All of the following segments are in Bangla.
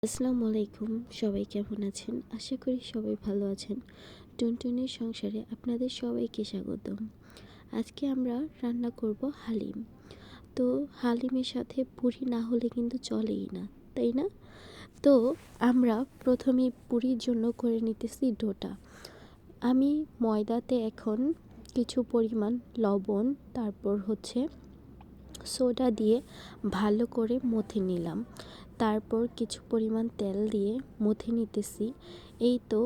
আসসালামু আলাইকুম। সবাই কেমন আছেন? আশা করি সবাই ভালো আছেন। টুনটুনির সংসারে আপনাদের সবাইকে স্বাগতম। আজকে আমরা রান্না করব হালিম। তো হালিমের সাথে পুরি না হলে কিন্তু চলেই না, তাই না? তো আমরা প্রথমেই পুরির জন্য করে নিতেছি ডোটা। আমি ময়দাতে এখন কিছু পরিমাণ লবণ, তারপর সোডা দিয়ে ভালো করে মথে নিলাম। তারপর কিছু পরিমাণ তেল দিয়ে মথে নিতেছি। এই তো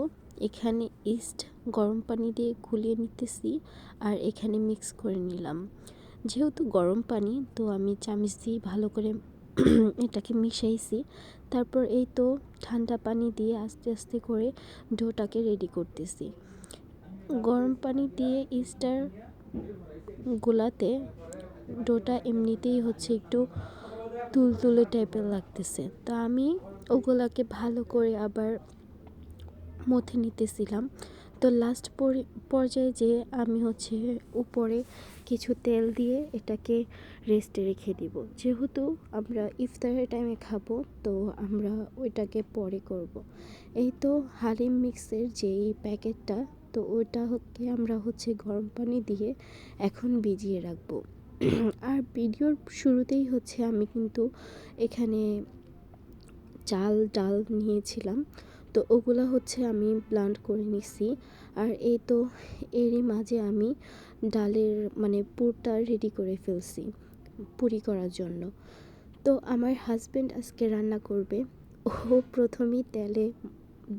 এখানে ইস্ট গরম পানি দিয়ে গুলিয়ে নিতেছি আর এখানে মিক্স করে নিলাম। যেহেতু গরম পানি, তো আমি চামচ দিয়ে ভালো করে এটাকে মিশাইছি। তারপর এই তো ঠান্ডা পানি দিয়ে আস্তে আস্তে করে ডোটাকে রেডি করতেছি। গরম পানি দিয়ে ইস্টার গোলাতে ডোটা এমনিতেই একটু তুলতুলে টাইপের লাগতেছে। তো আমি ওগুলাকে ভালো করে আবার মথে নিতেছিলাম। তো লাস্ট পর্যায়ে যে আমি উপরে কিছু তেল দিয়ে এটাকে রেস্টে রেখে দিব। যেহেতু আমরা ইফতারের টাইমে খাবো, তো আমরা ওইটাকে পরে করব। এই তো হালিম মিক্সের যেই প্যাকেটটা, তো ওইটাকে আমরা গরম পানি দিয়ে এখন ভিজিয়ে রাখবো। আর ভিডিওর শুরুতেই আমি কিন্তু এখানে চাল ডাল নিয়েছিলাম, তো ওগুলা আমি ব্লেন্ড করে নিছি। আর এই তো এরই মাঝে আমি ডালের পুরটা রেডি করে ফেলছি পুরি করার জন্য। তো আমার হাজব্যান্ড আজকে রান্না করবে। ও প্রথমেই তেলে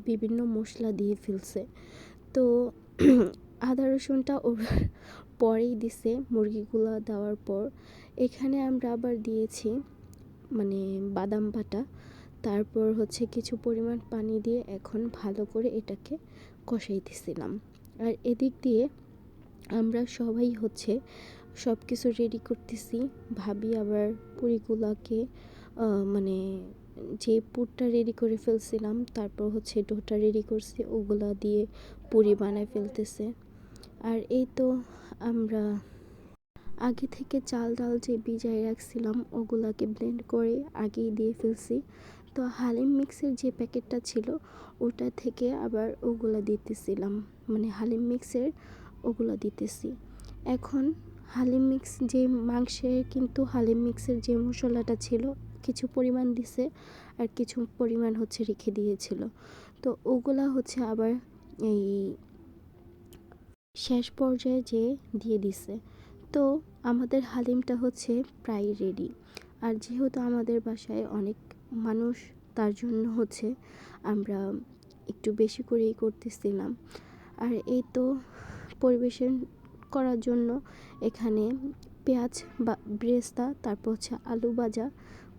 বিভিন্ন মশলা দিয়ে ফেলছে। তো আদা রসুনটা ওর পরেই দিছে মুরগিগুলো দেওয়ার পর। এখানে আমরা আবার দিয়েছি বাদাম বাটা। তারপর কিছু পরিমাণ পানি দিয়ে এখন ভালো করে এটাকে কষাইতেছিলাম। আর এদিক দিয়ে আমরা সবাই সব কিছু রেডি করতেছি। ভাবি আবার পুরিগুলাকে যে পুরটা রেডি করে ফেলছিলাম, তারপর ডোটা রেডি করছি, ওগুলা দিয়ে পুরি বানায় ফেলতেছে। আর এই তো আমরা আগে থেকে চাল ডাল যে ভিজায় রাখছিলাম, ওগুলাকে ব্লেন্ড করে আগেই দিয়ে ফেলছি। তো হালিম মিক্সের যে প্যাকেটটা ছিল, ওটা থেকে আবার ওগুলা দিতেছিলাম, হালিম মিক্সের ওগুলা দিতেছি। এখন হালিম মিক্স যে মাংসের কিন্তু হালিম মিক্সের যে মশলাটা ছিল, কিছু পরিমাণ দিছে আর কিছু পরিমাণ রেখে দিয়েছিল। তো ওগুলা আবার এই শেষ পর্যায়ে যে দিয়ে দিছে। তো আমাদের হালিমটা প্রায় রেডি। আর যেহেতু আমাদের বাসায় অনেক মানুষ, তার জন্য আমরা একটু বেশি করেই করতেছিলাম। আর এই তো পরিবেশন করার জন্য এখানে পেঁয়াজ বা ব্রেস্তা, তারপর আলু ভাজা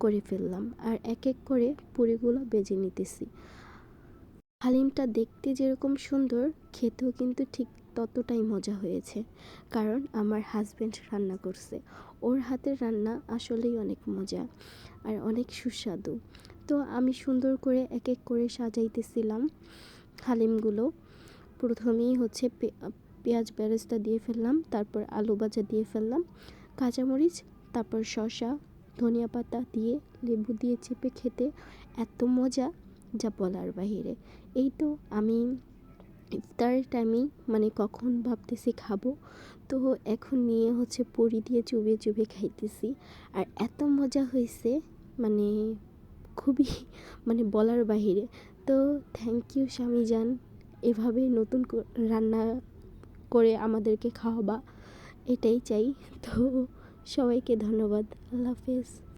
করে ফেললাম। আর এক এক করে পুরিগুলো বেজে নিতেছি। হালিমটা দেখতে যেরকম সুন্দর, খেতেও কিন্তু ঠিক ততটাই মজা হয়েছে, কারণ আমার হাজব্যান্ড রান্না করছে। ওর হাতের রান্না আসলেই অনেক মজা আর অনেক সুস্বাদু। তো আমি সুন্দর করে এক এক করে সাজাইতেছিলাম হালিমগুলো। প্রথমেই পেঁয়াজ বেরেস্তা দিয়ে ফেললাম, তারপর আলু ভাজা দিয়ে ফেললাম, কাঁচামরিচ, তারপর শসা, ধনিয়া পাতা দিয়ে লেবু দিয়ে চেপে খেতে এত মজা, যা বলার বাহিরে। এই তো আমি ইফতারের টাইমেই কখন ভাবতেছি খাবো, তো এখন নিয়ে পুরি দিয়ে চুবিয়ে চুবিয়ে খাইতেছি। আর এত মজা হয়েছে, খুবই বলার বাহিরে। তো থ্যাংক ইউ স্বামীজান, এভাবে নতুন রান্না করে আমাদেরকে খাওয়াবা, এটাই চাই। তো সবাইকে ধন্যবাদ। আল্লাহ হাফেজ।